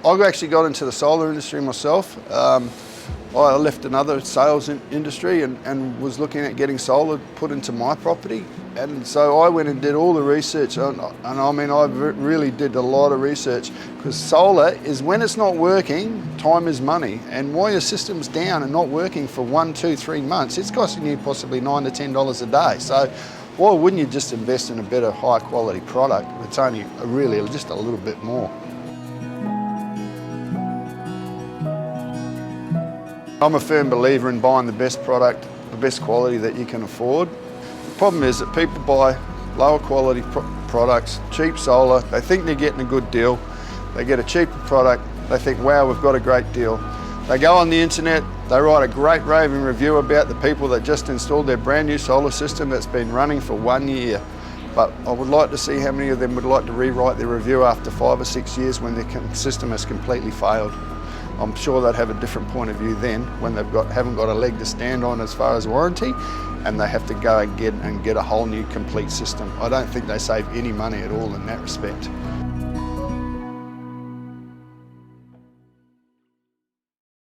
I actually got into the solar industry myself. I left another sales industry and was looking at getting solar put into my property. And so I went and did all the research, and I mean, I really did a lot of research, because solar is, when it's not working, time is money. And while your system's down and not working for 1, 2, 3 months, it's costing you possibly $9 to $10 a day. So why wouldn't you just invest in a better, high quality product? It's only really just a little bit more. I'm a firm believer in buying the best product, the best quality that you can afford. The problem is that people buy lower quality products, cheap solar, they think they're getting a good deal, they get a cheaper product, they think, wow, we've got a great deal. They go on the internet, they write a great raving review about the people that just installed their brand new solar system that's been running for 1 year. But I would like to see how many of them would like to rewrite their review after 5 or 6 years when their system has completely failed. I'm sure they'd have a different point of view then, when they've haven't got a leg to stand on as far as warranty, and they have to go and get a whole new complete system. I don't think they save any money at all in that respect.